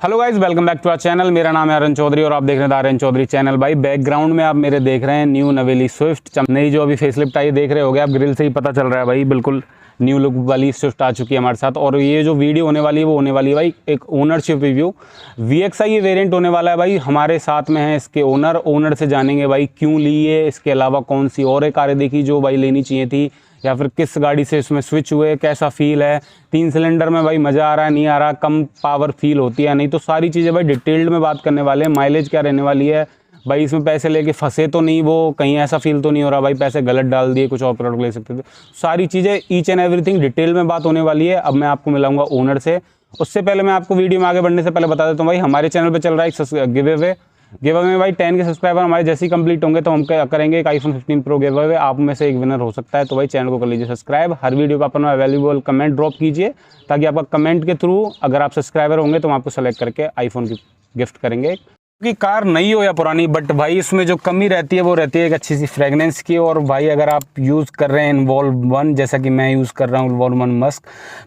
Hello guys, welcome back to our channel. मेरा नाम है आर्यन चौधरी और आप देख रहे हैं आर्यन चौधरी चैनल। भाई बैकग्राउंड में आप मेरे देख रहे हैं न्यू नवेली स्विफ्ट, नई जो अभी फेसलिफ्ट आई देख रहे होगे आप, ग्रिल से ही पता चल रहा है भाई, बिल्कुल न्यू लुक वाली स्विफ्ट आ चुकी है हमारे साथ। और ये जो वीडियो होने वाली है वो होने वाली है भाई एक ओनरशिप रिव्यू। VXI ये वेरिएंट होने वाला है भाई। हमारे साथ में है इसके ओनर से जानेंगे भाई क्यों लिए, इसके अलावा कौन सी और एक कारें देखी जो भाई लेनी चाहिए थी, या फिर किस गाड़ी से इसमें स्विच हुए, कैसा फील है, 3 सिलेंडर में भाई मज़ा आ रहा है नहीं आ रहा, कम पावर फील होती है नहीं, तो सारी चीज़ें भाई डिटेल्ड में बात करने वाले हैं। माइलेज क्या रहने वाली है भाई, इसमें पैसे लेके फंसे तो नहीं, वो कहीं ऐसा फील तो नहीं हो रहा भाई पैसे गलत डाल दिए, कुछ और प्रोडक्ट ले सकते थे। सारी चीज़ें ईच एंड एवरीथिंग डिटेल में बात होने वाली है। अब मैं आपको मिलाऊंगा ओनर से। उससे पहले मैं आपको वीडियो में आगे बढ़ने से पहले बता देता हूँ भाई, हमारे चैनल पर चल रहा है एक गिव अवे में भाई 10 के सब्सक्राइबर हमारे जैसे ही कंप्लीट होंगे तो हम करेंगे एक iPhone 15 Pro गिव अवे। आप में से एक विनर हो सकता है, तो भाई चैनल को कर लीजिए सब्सक्राइब। हर वीडियो पर अपना वैल्यूएबल कमेंट ड्रॉप कीजिए, ताकि आपका कमेंट के थ्रू अगर आप सब्सक्राइबर होंगे तो हम आपको सेलेक्ट करके iPhone की गिफ्ट करेंगे। कि कार नई हो या पुरानी, बट भाई इसमें जो कमी रहती है वो रहती है एक अच्छी सी फ्रेगनेंस की। और भाई अगर आप यूज़ कर रहे हैं इन्वॉल्व 1, जैसा कि मैं यूज़ कर रहा हूँ इन्वॉल्व 1 मस्क,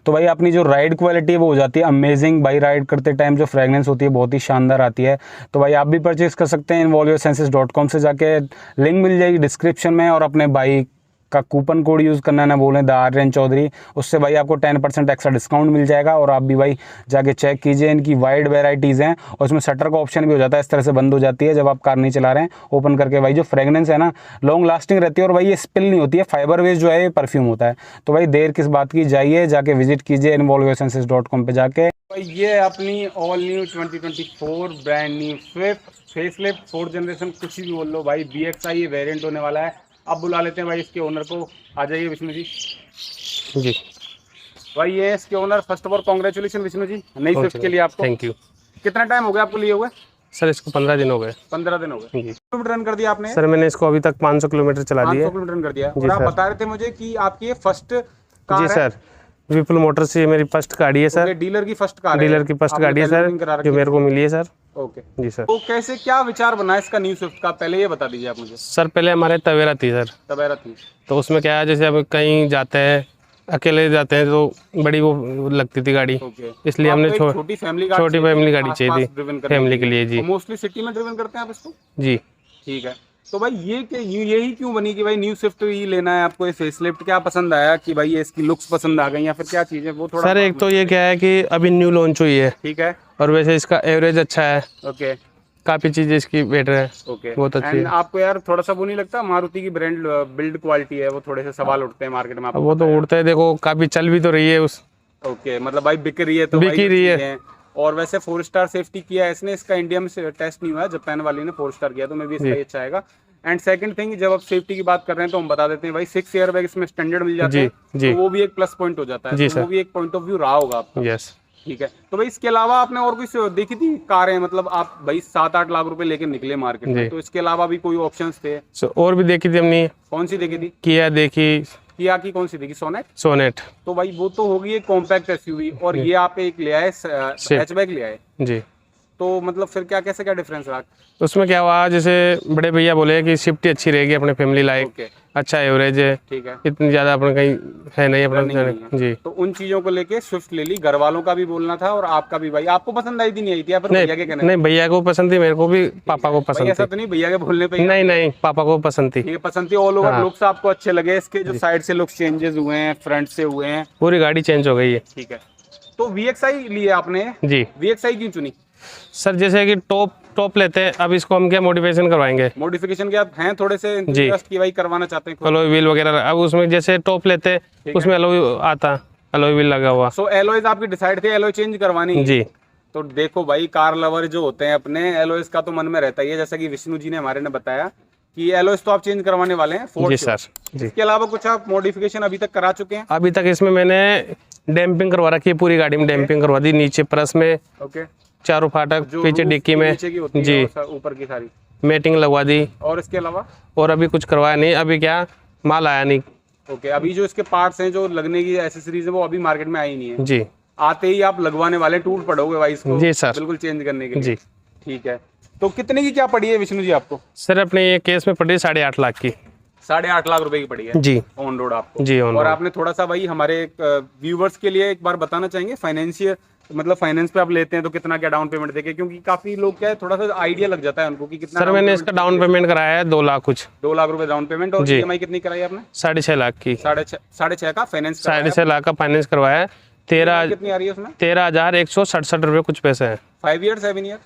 तो भाई अपनी जो राइड क्वालिटी है वो हो जाती है अमेजिंग। भाई राइड करते टाइम जो फ्रेगनेंस होती है बहुत ही शानदार आती है। तो भाई आप भी परचेज़ कर सकते हैं involveyoursenses.com से जाके, लिंक मिल जाएगी डिस्क्रिप्शन में। और अपने भाई का कूपन कोड यूज़ करना है ना बोलें द आर्यन चौधरी, उससे भाई आपको 10% एक्स्ट्रा डिस्काउंट मिल जाएगा। और आप भी भाई जाके चेक कीजिए, इनकी वाइड वेराइटीज़ हैं और इसमें शटर का ऑप्शन भी हो जाता है, इस तरह से बंद हो जाती है जब आप कार नहीं चला रहे हैं। ओपन करके भाई जो फ्रेगनेंस है ना लॉन्ग लास्टिंग रहती है, और भाई ये स्पिल नहीं होती है, फाइबर वेज जो है ये परफ्यूम होता है। तो भाई देर किस बात की, जाइए जाके विजिट कीजिए involveyoursenses.com पे जाके। भाई ये अपनी all new 2024 brand new Swift facelift 4th generation, कुछ भी बोल लो भाई, VXI ये वेरिएंट होने वाला है। अब बुला लेते हैं भाई इसके ओनर को। आ जाइए विष्णु जी। जी भाई ये इसके owner. First of all congratulation Vishnu ji नई स्विफ्ट के लिए आपको। Thank you. कितना टाइम हो गया आपको लिए हुए? सर इसको 15 दिन हो गए। 15 दिन हो गए। जी किलोमीटर रन कर दिया आपने? सर मैंने इसको अभी तक 500 किलोमीटर चला दिया 500 किलोमीटर रन कर दिया। जी और आप सर। बता रहे थे मुझे कि आपकी ये फर्स्ट कार जी है। सर, विपुल मोटर से मेरी फर्स्ट गाड़ी है सर। डीलर की फर्स्ट कार है? डीलर की फर्स्ट गाड़ी है सर, जो मेरे को मिली है सर। ओके जी सर। तो कैसे क्या विचार बना इसका न्यू स्विफ्ट का, पहले ये बता दीजिए आप मुझे। सर पहले हमारे तवेरा थी सर, तवेरा थी, तो उसमें क्या है, जैसे अब कहीं जाते हैं अकेले जाते हैं तो बड़ी वो लगती थी गाड़ी, इसलिए हमने छोटी फैमिली गाड़ी चाहिए थी फैमिली के लिए। जी मोस्टली सिटी में ड्रिवन करते हैं आप इसको? जी ठीक है। तो भाई यही क्यों बनी कि भाई न्यू स्विफ्ट ही लेना है आपको? ये फेसलिफ्ट क्या पसंद आया कि भाई ये इसकी लुक्स पसंद आ गई, या फिर क्या चीज़ है वो थोड़ा? सर एक तो ये क्या है कि अभी न्यू लॉन्च हुई है, ठीक है, और वैसे इसका एवरेज अच्छा है। ओके, काफ़ी चीज़ें इसकी बेटर है। ओके, बहुत अच्छी है। आपको यार थोड़ा सा वो नहीं लगता मारुति की ब्रांड बिल्ड क्वालिटी है वो थोड़े से सवाल उठते हैं मार्केट में? अब वो तो उड़ते हैं, देखो काफ़ी चल भी तो रही है उस। ओके, मतलब भाई बिक रही है तो बिक ही रही है। और वैसे 4 स्टार सेफ्टी किया है इसने, इसका इंडिया में टेस्ट नहीं हुआ है, जापान वाली ने 4 स्टार किया, तो मैं भी इसका अच्छा आएगा। एंड सेकंड थिंग, जब आप सेफ्टी की बात कर रहे हैं तो हम बता देते हैं भाई 6 एयरबैग इसमें स्टैंडर्ड मिल जाते हैं, तो वो भी एक प्लस पॉइंट हो जाता है, तो वो भी एक पॉइंट ऑफ व्यू रहा होगा आपका। यस ठीक है। तो भाई इसके अलावा आपने और कुछ देखी थी कारें? मतलब आप भाई 7-8 लाख रुपए लेके निकले मार्केट में, तो इसके अलावा भी कोई ऑप्शंस थे? और भी देखी थी हमने। कौन सी देखी थी? किया देखी। किया की कौन सी देखी? सोनेट। तो भाई वो तो होगी एक कॉम्पैक्ट एसयूवी, और ये आप एक ले आए हैचबैक ले आए जी। तो मतलब फिर कैसे क्या डिफरेंस रहा उसमें? क्या हुआ, जैसे बड़े भैया बोले कि शिफ्ट ही अच्छी रहेगी अपने फैमिली लाइक, अच्छा एवरेज है, ठीक है, इतनी ज़्यादा अपने कहीं है नहीं अपना जी। तो उन चीज़ों को लेके स्विफ्ट ले ली। घर वालों का भी बोलना था और आपका भी। भाई आपको पसंद आई थी नहीं आई थी? भैया के कहने? नहीं, भैया को पसंद थी, मेरे को भी, पापा को पसंद थी। ऐसा तो नहीं भैया के बोलने पे? नहीं, पापा को पसंद थी। पसंद थी। ऑल ओवर लुक्स आपको अच्छे लगे इसके? जो साइड से लुक्स चेंजेस हुए हैं, फ्रंट से हुए हैं, पूरी गाड़ी चेंज हो गई है। ठीक है। तो VXI लिए आपने जी। VXI क्यों चुनी? सर जैसे कि टॉप लेते हैं, अब इसको हम क्या मॉडिफिकेशन करवाएंगे। मॉडिफिकेशन के आप हैं थोड़े से इंटरेस्ट की भाई करवाना चाहते हैं? अलॉय व्हील वगैरह, अब उसमें जैसे टॉप लेते हैं उसमें अलॉय आता, अलॉय व्हील लगा हुआ। सो एलॉयज आपकी डिसाइड थे एलॉय चेंज करवानी जी। तो देखो भाई कार लवर जो होते हैं अपने, एलॉयज का तो मन में रहता ही है, जैसा कि विष्णु जी ने हमारे ने बताया कि एलॉयज तो आप चेंज करवाने वाले हैं। जी सर जी। इसके अलावा कुछ आप मॉडिफिकेशन अभी तक करा चुके हैं? अभी तक इसमें मैंने डैम्पिंग करवा रखी है, पूरी गाड़ी में डैम्पिंग करवा दी, नीचे प्रेस में, ओके, चारों फाटक, पीछे डिक्की में जी, ऊपर की सारी मैटिंग लगवा दी। और इसके अलावा और अभी कुछ करवाया नहीं, अभी क्या माल आया नहीं। ओके, अभी जो इसके पार्ट्स हैं जो लगने की एसेसरीज है वो अभी मार्केट में आई नहीं है जी। आते ही आप लगवाने वाले, टूट पड़ोगे भाई इसको जी सर, बिल्कुल चेंज करने के लिए जी। ठीक है। तो कितने की क्या पड़ी है विष्णु जी आपको? सर अपने ये केस में पड़ी 8.5 लाख की। 8.5 लाख रुपए की पड़ी है जी ऑन रोड आपको जी। ऑन और आपने थोड़ा सा भाई हमारे व्यूवर्स के लिए एक बार बताना चाहेंगे फाइनेंशियल मतलब फाइनेंस पे आप लेते हैं तो कितना क्या डाउन पेमेंट देके, क्योंकि काफी लोग क्या है थोड़ा सा आइडिया लग जाता है उनको कि कितना। सर मैंने इसका डाउन पेमेंट कराया है 2 लाख कुछ। 2 लाख रुपए डाउन पेमेंट, और जी। EMI कितनी कराई आपने? 6.5 लाख की। 6.5 का फाइनेंस? 6.5 लाख का फाइनेंस करवाया है। 13 कितनी आ रही है उसमें? 13,167 रुपये कुछ पैसे हैं। 5 ईयर 7 ईयर?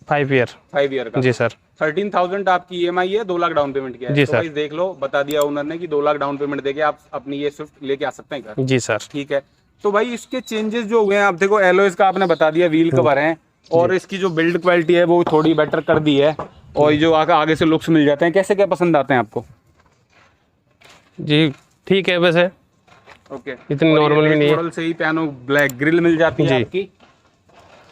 5 ईयर। 5 ईयर का जी सर। 13,000 आपकी EMI है, 2 लाख डाउन पेमेंट किया है। जी तो सर। भाई देख लो, बता दिया ओनर ने कि 2 लाख डाउन पेमेंट देके आप अपनी ये स्विफ्ट लेके आ सकते हैं घर। जी सर। ठीक है। तो भाई इसके चेंजेस जो हुए हैं, आप देखो एलॉयज का आपने बता दिया, व्हील कवर हैं, और इसकी जो बिल्ड क्वालिटी है वो थोड़ी बेटर कर दी है, और जो आगे से लुक्स मिल जाते हैं, कैसे क्या पसंद आते हैं आपको? जी ठीक है वैसे, ओके। इतनी नॉर्मल भी नहीं है। मॉडल से ही पियानो ब्लैक ग्रिल मिल जाती है आपकी।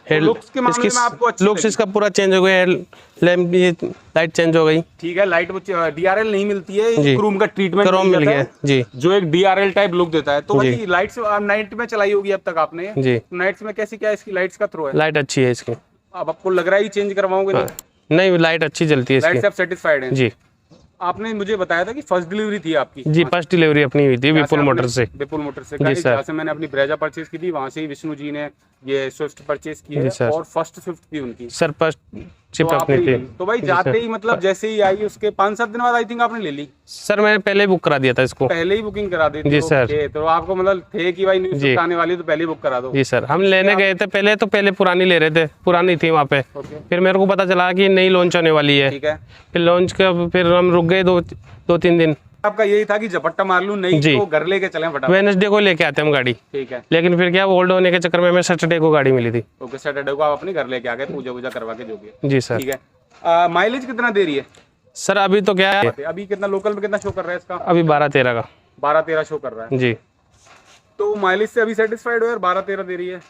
लुक्स के मामले में आपको अच्छी लुक्स इसका पूरा चेंज हो गया है। लैंप भी लाइट चेंज हो गई। ठीक है, लाइट वो DRL नहीं मिलती है, जी। क्रोम का ट्रीटमेंट क्रोम मिल गया जी, जो एक DRL टाइप लुक देता है। तो भाई लाइट्स नाइट में चलाई होगी अब तक आपने जी। नाइट्स में, कैसी क्या इसकी लाइट्स का थ्रो है? लाइट अच्छी है इसकी। अब आपको लग रहा है चेंज करवाओगे? नहीं, लाइट अच्छी जलती है लाइट इसकी। से आप सेटिस्फाइड हैं? जी। आपने मुझे बताया था कि फर्स्ट डिलीवरी थी आपकी। जी, फर्स्ट डिलीवरी अपनी हुई थी विपुल मोटर से। विपुल मोटर से जी सर। जहाँ से मैंने अपनी ब्रेजा परचेज की थी, वहाँ से ही विष्णु जी ने ये स्विफ्ट परचेज की है, और फर्स्ट स्विफ्ट थी उनकी। सर फर्स्ट शिफ्ट अपनी थी। तो भाई जाते ही मतलब जैसे ही आई उसके 5-7 दिन बाद आई थिंक आपने ले ली? सर मैंने पहले बुक करा दिया था इसको। पहले ही बुकिंग करा दी थी? जी सर। ओके, तो आपको मतलब थे कि भाई न्यू स्विफ्ट आने वाली, तो पहले ही बुक करा दो। जी सर, हम लेने गए थे पहले, तो पहले पुरानी ले रहे थे, पुरानी थी वहाँ पे। फिर मेरे को पता चला कि नई लॉन्च होने वाली है। ठीक है। फिर लॉन्च का फिर हम रुक गए 2-3 दिन। आपका यही था कि झपट्टा मार लूं, नहीं तो घर लेके चलें फटाफट? वेडनेसडे को लेके आते हम गाड़ी। ठीक है। लेकिन फिर क्या ओल्ड होने के चक्कर में हमें सैटरडे को गाड़ी मिली थी। ओके, सैटरडे को आप अपने घर लेके आ गए, पूजा करवा के जो भी। जी सर। ठीक है। माइलेज कितना दे रही है सर? अभी तो क्या है, अभी कितना लोकल में कितना शो कर रहा है इसका? अभी 12-13 का। 12-13 शो कर रहा है जी। तो माइलेज से अभी सेटिस्फाइड हो यार? 12-13 दे रही है।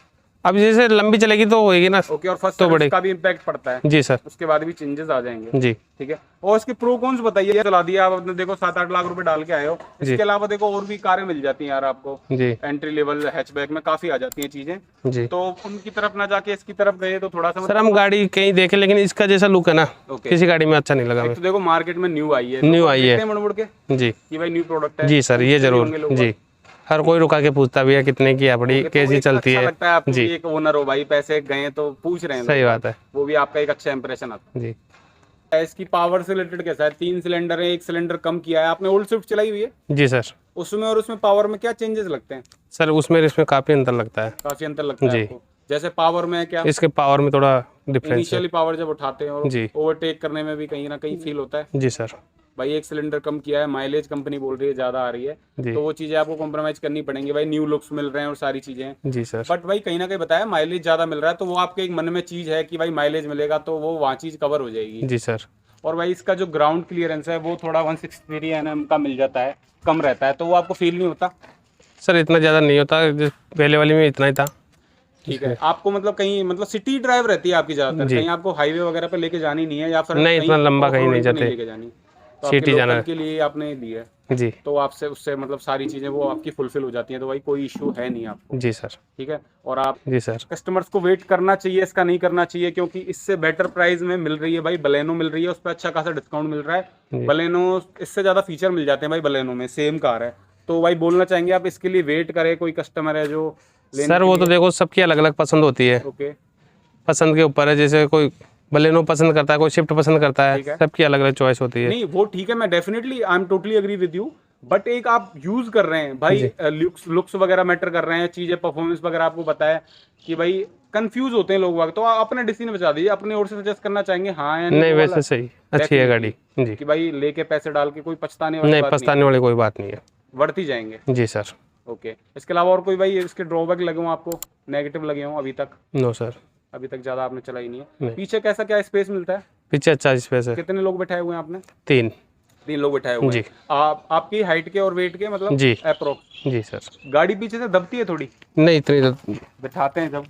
अब जैसे लंबी चलेगी तो होएगी ना। ओके, और फर्स्ट तो बड़े का भी इम्पैक्ट पड़ता है? जी सर। उसके बाद भी चेंजेस आ जाएंगे? जी। ठीक है। और इसके प्रो कॉन्स बताइए। चला दिया आप अपने, देखो 7-8 लाख रुपए डाल के आए हो, इसके अलावा देखो और भी कारें मिल जाती हैं यार आपको जी। एंट्री लेवल हैचबैक में काफी आ जाती हैं चीजें। जी। तो उनकी तरफ ना जाके इसकी तरफ गए तो थोड़ा सा सर हम गाड़ी कहीं देखे, लेकिन इसका जैसा लुक है ना, किसी गाड़ी में अच्छा नहीं लगा। तो देखो मार्केट में न्यू आई है, न्यू आई है मुड़ के जी, कि भाई न्यू प्रोडक्ट है। जी सर, ये जरूर जी। हर कोई रुका के पूछता भी है कितने की अपनी, कैसी चलती है। लगता है आपको जी, एक ओनर हो भाई, पैसे गए तो पूछ रहे हैं। सही बात है, वो भी आपका एक अच्छा इंप्रेशन आता है जी। इसकी पावर से रिलेटेड कैसा है? 3 सिलेंडर है, 1 सिलेंडर कम किया है आपने। ओल्ड स्विफ्ट चलाई हुई है? जी सर। उसमें और उसमें पावर में क्या चेंजेस लगते हैं? सर उसमें इसमें काफी अंतर लगता है। काफी अंतर लगता है आपको? जैसे पावर में क्या? इसके पावर में थोड़ा डिफरेंस है। इनिशियली पावर जब उठाते हैं और जी, ओवरटेक करने में भी कहीं ना कहीं फील होता है। जी सर। भाई 1 सिलेंडर कम किया है, माइलेज कंपनी बोल रही है ज्यादा आ रही है, तो वो चीजें आपको कॉम्प्रोमाइज करनी पड़ेंगी। भाई न्यू लुक्स मिल रहे हैं और सारी चीजें। जी सर। बट भाई कहीं ना कहीं बताया माइलेज ज्यादा मिल रहा है, तो वो आपके एक मन में चीज है कि भाई माइलेज मिलेगा तो वो वहाँ चीज कवर हो जाएगी। जी सर। और भाई इसका जो ग्राउंड क्लियरेंस है वो थोड़ा 163 NM का मिल जाता है, कम रहता है, तो वो आपको फील नहीं होता? सर इतना ज़्यादा नहीं होता, पहले वाली में इतना ही था। ठीक है। आपको मतलब कहीं मतलब सिटी ड्राइव रहती है आपकी ज्यादातर, कहीं आपको हाईवे वगैरह पे लेके जानी नहीं है, या फिर नहीं इतना लंबा कहीं नहीं जाते, लेके जानी, तो सिटी जाना है के लिए आपने ली है जी। तो आपसे उससे मतलब सारी चीजें वो आपकी फुलफिल हो जाती हैं, तो भाई कोई इशू है नहीं आपको। जी सर। ठीक है। और आप जी सर, कस्टमर्स को वेट करना चाहिए, इसका नहीं करना चाहिए, क्योंकि इससे बेटर प्राइस में मिल रही है भाई। बलेनो मिल रही है, उस पर अच्छा खासा डिस्काउंट मिल रहा है। बलेनो इससे ज्यादा फीचर मिल जाते हैं भाई बलेनो में, सेम कार है। तो भाई बोलना चाहेंगे आप इसके लिए वेट करें, कोई कस्टमर है जो सर वो तो देखो सबकी अलग अलग पसंद होती है। ओके, पसंद के ऊपर है, जैसे कोई बलेनो पसंद करता है, कोई शिफ्ट पसंद करता है, सबकी अलग अलग चॉइस होती है। नहीं वो ठीक है, मैं definitely I am totally agree with you, but एक आप यूज कर रहे हैं भाई, लुक्स वगैरह मैटर कर रहे हैं, चीजें परफॉर्मेंस वगैरह आपको पता है कि भाई कंफ्यूज होते हैं लोग, तो आप अपना डिसीजन बता दीजिए, अपने ओर से सजेस्ट करना चाहेंगे हाँ या नहीं? वैसे सही अच्छी है गाड़ी जी, कि भाई लेके पैसे डाल के कोई पछताने वाली नहीं, बात पछताने वाली कोई बात नहीं है, बढ़ती जाएंगे। जी सर। ओके, इसके अलावा और कोई भाई इसके ड्रॉबैक लगे हों आपको, नेगेटिव लगे हों अभी तक? नो सर, अभी तक ज्यादा आपने चलाई नहीं है। पीछे कैसा क्या स्पेस मिलता है? पीछे अच्छा स्पेस है। कितने लोग बैठाए हुए हैं आपने? 3 लोग बैठाए हुए हैं। आपकी हाइट के और वेट के मतलब जी अप्रोक्स? जी सर। गाड़ी पीछे से दबती है थोड़ी? नहीं इतनी बैठाते हैं जब,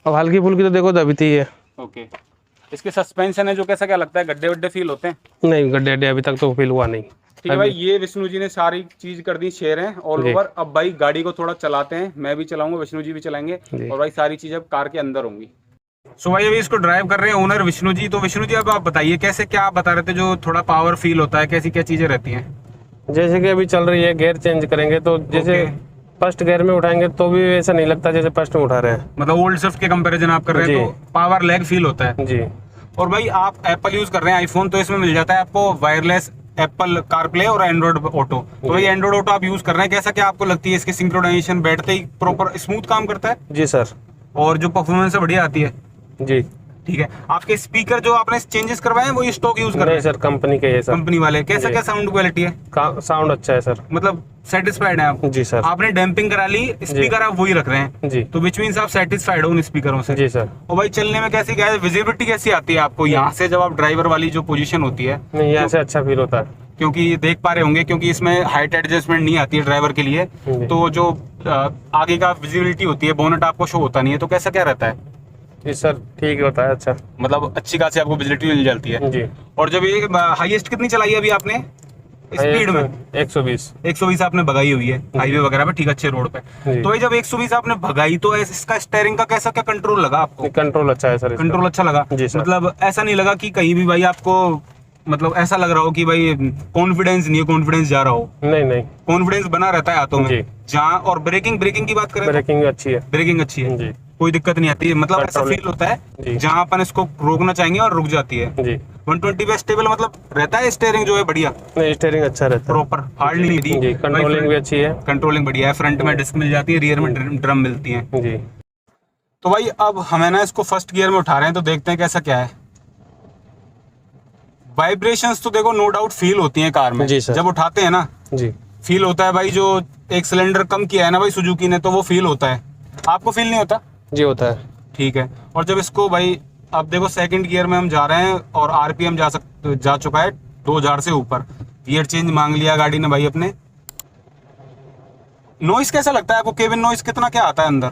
अब हल्की फुल्की तो देखो दबती है। ओके, इसके सस्पेंशन है जो कैसा क्या लगता है, गड्ढे वड्ढे फील होते हैं? नहीं, गड्ढे अड्डे अभी तक तो फील हुआ नहीं। ठीक है भाई, ये विष्णु जी ने सारी चीज कर दी, शेयर है ऑल ओवर। अब भाई गाड़ी को थोड़ा चलाते हैं, मैं भी चलाऊंगा, विष्णु जी भी चलाएंगे, और भाई सारी चीजें अब कार के अंदर होंगी। सो भाई अभी इसको ड्राइव कर रहे हैं ओनर विष्णु जी। तो विष्णु जी अब आप बताइए कैसे क्या आप बता रहे थे, जो थोड़ा पावर फील होता है, कैसी क्या चीजें रहती हैं? जैसे कि अभी चल रही है, गियर चेंज करेंगे तो जैसे फर्स्ट गियर में उठाएंगे तो भी ऐसा नहीं लगता जैसे फर्स्ट में उठा रहे हैं। मतलब ओल्ड स्विफ्ट के कंपैरिजन आप कर रहे हैं जी। तो पावर लैग फील होता है। जी। और भाई आप एप्पल यूज कर रहे हैं आईफोन, तो इसमें मिल जाता है आपको वायरलेस एप्पल कारप्ले और एंड्रॉइड ऑटो। तो भाई एंड्रॉइड ऑटो आप यूज कर रहे हैं, कैसा क्या आपको लगती है इसकी सिंक्रोनाइजेशन? बैठते ही प्रॉपर स्मूथ काम करता है जी सर। और जो परफॉर्मेंस है बढ़िया आती है। जी। ठीक है, आपके स्पीकर जो आपने चेंजेस करवाए हैं वो ये स्टॉक यूज कर रहे नहीं हैं? सर, कंपनी के है सर। कंपनी वाले। कैसा जी। क्या साउंड क्वालिटी है? साउंड अच्छा है सर। मतलब सेटिस्फाइड है आप? जी सर। आपने डैम्पिंग करा ली, स्पीकर आप वही रख रहे हैं, जी। तो विच मींस आप सेटिस्फाइड हो उन स्पीकरों से? जी सर। और भाई चलने में कैसी क्या है, विजिबिलिटी कैसी आती है आपको यहाँ से जब आप ड्राइवर वाली जो पोजीशन होती है? नहीं, यहाँ से अच्छा फील होता है। क्योंकि देख पा रहे होंगे क्योंकि इसमें हाइट एडजस्टमेंट नहीं आती है ड्राइवर के लिए, जी। तो जो आगे का विजिबिलिटी होती है, बोनट आपको शो होता नहीं है, तो कैसा क्या रहता है? जी सर, ठीक होता है अच्छा। मतलब अच्छी खासी आपको विजिबिलिटी मिल जाती है। जी। और जब ये हाईएस्ट कितनी चलाई है अभी आपने स्पीड में? 120। 120 आपने भगाई हुई है हाईवे वगैरह पे, ठीक अच्छे रोड पे। जी। तो ये जब 120 आपने भगाई तो इसका स्टीयरिंग का कैसा क्या कंट्रोल लगा आपको? कंट्रोल अच्छा है सर इसका। कंट्रोल अच्छा लगा? जी सर। मतलब ऐसा नहीं लगा कि कहीं भी भाई आपको मतलब ऐसा लग रहा हो कि भाई कॉन्फिडेंस नहीं है, कॉन्फिडेंस जा रहा हो? नहीं नहीं, कॉन्फिडेंस बना रहता है हाथों में जी। जहाँ। और ब्रेकिंग की बात करें तो ब्रेकिंग अच्छी है। ब्रेकिंग अच्छी है, जी। कोई दिक्कत नहीं आती है, मतलब ऐसा Control- फील होता है जी। जहाँ अपन इसको रोकना चाहेंगे और रुक जाती है। जी। 120 पे स्टेबल मतलब रहता है, स्टीयरिंग जो है बढ़िया नहीं, स्टीयरिंग अच्छा रहता है। प्रॉपर हार्ड नहीं दी। जी। कंट्रोलिंग भी अच्छी है। कंट्रोलिंग बढ़िया है, फ्रंट में डिस्क मिल जाती है, रियर में ड्रम मिलती है। जी। तो भाई अब हमें ना इसको फर्स्ट गियर में उठा रहे हैं, तो देखते हैं कैसा क्या है। वाइब्रेशंस तो देखो नो डाउट फील होती हैं कार में। जी सर। जब उठाते हैं ना जी। फील होता है भाई, जो एक सिलेंडर कम किया है ना भाई सुजुकी ने, तो वो फील होता है। आपको फील नहीं होता? जी होता है। ठीक है। और जब इसको भाई अब देखो सेकंड गियर में हम जा रहे हैं और आरपीएम जा चुका है 2000 से ऊपर। गियर चेंज मांग लिया गाड़ी ने भाई अपने। नॉइस कैसा लगता है आपको? केबिन नॉइस कितना क्या आता है अंदर?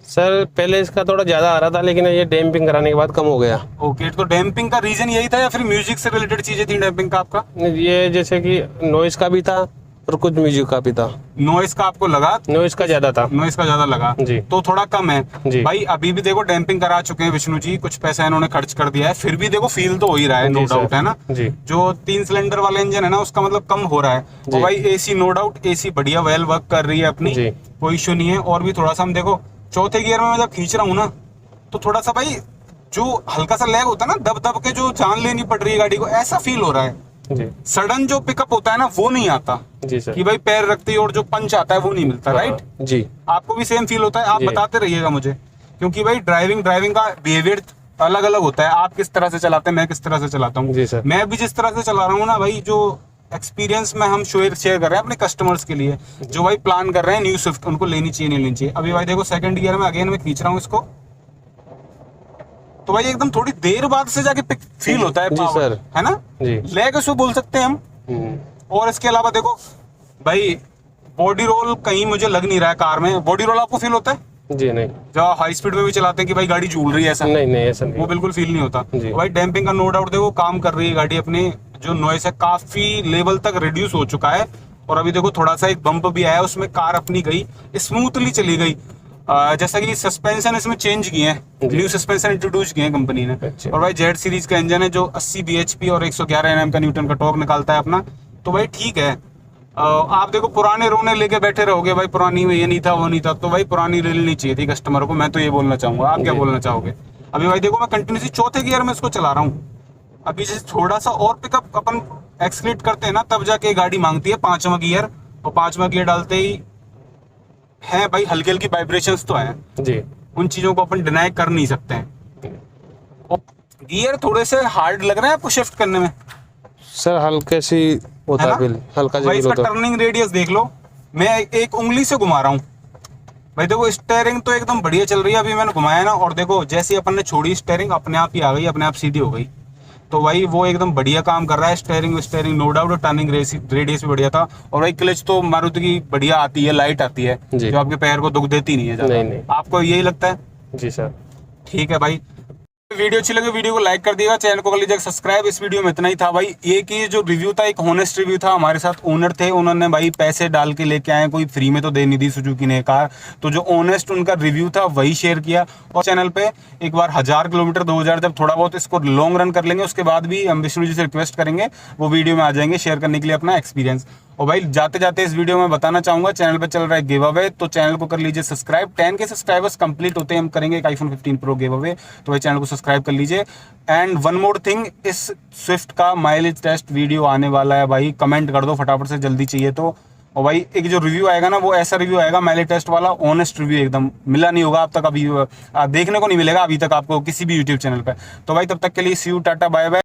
सर पहले इसका थोड़ा ज्यादा आ रहा था, लेकिन ये डैम्पिंग कराने के बाद कम हो गया। ओके, तो डैम्पिंग का रीजन यही था या फिर म्यूजिक से रिलेटेड चीजें थी डैम्पिंग का आपका? ये जैसे कि नॉइस का भी था और कुछ म्यूजिक का भी था। नॉइस का आपको लगा? नॉइस का ज्यादा था। नॉइस का ज्यादा लगा जी। तो थोड़ा कम है जी। भाई। अभी भी देखो डैम्पिंग करा चुके हैं विष्णु जी, कुछ पैसा इन्होंने खर्च कर दिया है, फिर भी देखो फील तो हो ही रहा है, नो जी डाउट सर। है ना। जी। जो 3 सिलेंडर वाला इंजन है ना उसका मतलब कम हो रहा है। जी। और भाई एसी नो डाउट, एसी बढ़िया वेल वर्क कर रही है अपनी, जी। कोई इशू नहीं है। और भी थोड़ा सा हम देखो चौथे गियर में मैं जब खींच रहा हूँ ना, तो थोड़ा सा भाई जो हल्का सा लैग होता है ना, दब दब के जो जान लेनी पड़ रही है गाड़ी को, ऐसा फील हो रहा है। जी। सडन जो पिकअप होता है ना वो नहीं आता, जी सर। कि भाई पैर रखते ही और जो पंच आता है वो नहीं मिलता, राइट? जी। आपको भी सेम फील होता है? आप जी। बताते रहिएगा मुझे, क्योंकि भाई ड्राइविंग का बिहेवियर अलग अलग होता है। आप किस तरह से चलाते हैं, मैं किस तरह से चलाता हूँ। जी सर। मैं भी जिस तरह से चला रहा हूँ ना भाई, जो एक्सपीरियंस में हम शेयर कर रहे हैं अपने कस्टमर्स के लिए, जो भाई प्लान कर रहे हैं न्यू स्विफ्ट, उनको लेनी चाहिए नहीं लेनी चाहिए। अभी भाई देखो सेकंड गियर में अगेन मैं खींच रहा हूँ इसको, तो भाई एकदम थोड़ी देर बाद से जाके फील होता है जी power, सर। है ना? जी। लैग इसको बोल सकते हैं हम। और इसके अलावा देखो भाई बॉडी रोल कहीं मुझे लग नहीं रहा है कार में। बॉडी रोल आपको फील होता है जी। नहीं जब आप हाई स्पीड में भी चलाते हैं कि भाई गाड़ी झूल रही है, ऐसा? नहीं नहीं, ऐसा नहीं। वो बिल्कुल फील नहीं होता जी। भाई। डैम्पिंग का नो डाउट देखो काम कर रही है गाड़ी अपने, जो नॉइस है काफी लेवल तक रिड्यूस हो चुका है। और अभी देखो थोड़ा सा एक बम्प भी आया, उसमें कार अपनी गई, स्मूथली चली गई। जैसा कि सस्पेंशन इसमें चेंज किए हैं, न्यू सस्पेंशन इंट्रोड्यूस किए हैं कंपनी ने। अच्छा। और भाई जेड सीरीज का इंजन है जो 80 bhp और 111 Nm का न्यूटन का टॉर्क निकालता है अपना, तो भाई ठीक है। आप देखो पुराने रोने लेके बैठे रहोगे भाई, पुरानी में ये नहीं था वो नहीं था, तो भाई पुरानी ले लेनी चाहिए थी कस्टमर को। मैं तो ये बोलना चाहूंगा, आप क्या बोलना चाहोगे? अभी भाई देखो मैं कंटिन्यूसली चौथे गियर में इसको चला रहा हूँ। अभी जैसे थोड़ा सा और पिकअप अपन एक्सलेट करते हैं ना, तब जाके गाड़ी मांगती है 5वां गियर, और 5वां गियर डालते ही है भाई हल्की हल्की वाइब्रेशंस तो है। जी। उन चीजों को अपन डिनाई कर नहीं सकते हैं। और गियर थोड़े से हार्ड लग रहे हैं आपको शिफ्ट करने में? सर हल्के सी होता है है ना? फील, हल्का भाई सा इसका होता है। टर्निंग रेडियस देख लो, मैं एक उंगली से घुमा रहा हूँ भाई। देखो स्टीयरिंग तो एकदम बढ़िया चल रही है, अभी मैंने घुमाया ना, और देखो जैसे ही अपन ने छोड़ी स्टीयरिंग अपने आप ही आ गई, अपने आप सीधी हो गई। तो भाई वो एकदम बढ़िया काम कर रहा है। Steering no doubt, turning radius भी बढ़िया था। और भाई क्लच तो मारुति की बढ़िया आती है, लाइट आती है, जी। जो आपके पैर को दुख देती नहीं है ज्यादा। नहीं, नहीं। आपको यही लगता है? जी सर। ठीक है भाई, वीडियो अच्छी लगे वीडियो को लाइक कर दिएगा, चैनल को कर लीजिएगा सब्सक्राइब। इस वीडियो में इतना ही था भाई। ये कि जो रिव्यू था एक होनेस्ट रिव्यू था, हमारे साथ ओनर थे, उन्होंने भाई पैसे डाल के लेके आए, कोई फ्री में तो दे नहीं दी सुजुकी ने कार। तो जो ऑनेस्ट उनका रिव्यू था वही शेयर किया। और चैनल पे एक बार 1000 किलोमीटर 2000 जब थोड़ा बहुत इसको लॉन्ग रन कर लेंगे, उसके बाद भी हम विष्णु जी से रिक्वेस्ट करेंगे वो वीडियो में आ जाएंगे शेयर करने के लिए अपना एक्सपीरियंस। और भाई जाते जाते इस वीडियो में बताना चाहूंगा, चैनल पे चल रहा है गिव अवे, तो चैनल को कर लीजिए सब्सक्राइब। 10 के सब्सक्राइबर्स कंप्लीट होते हैं हम करेंगे एक आईफोन 15 प्रो गिव अवे, तो भाई चैनल को सब्सक्राइब कर लीजिए। एंड वन मोर थिंग, इस स्विफ्ट का माइलेज टेस्ट वीडियो आने वाला है भाई, कमेंट कर दो फटाफट से, जल्दी चाहिए तो। और भाई एक जो रिव्यू आएगा ना, वो ऐसा रिव्यू आएगा माइलेज टेस्ट वाला, ऑनेस्ट रिव्यू, एकदम मिला नहीं होगा अब तक, अभी देखने को नहीं मिलेगा अभी तक आपको किसी भी यूट्यूब चैनल पे। तो भाई तब तक के लिए सी यू, टाटा, बाय बाय।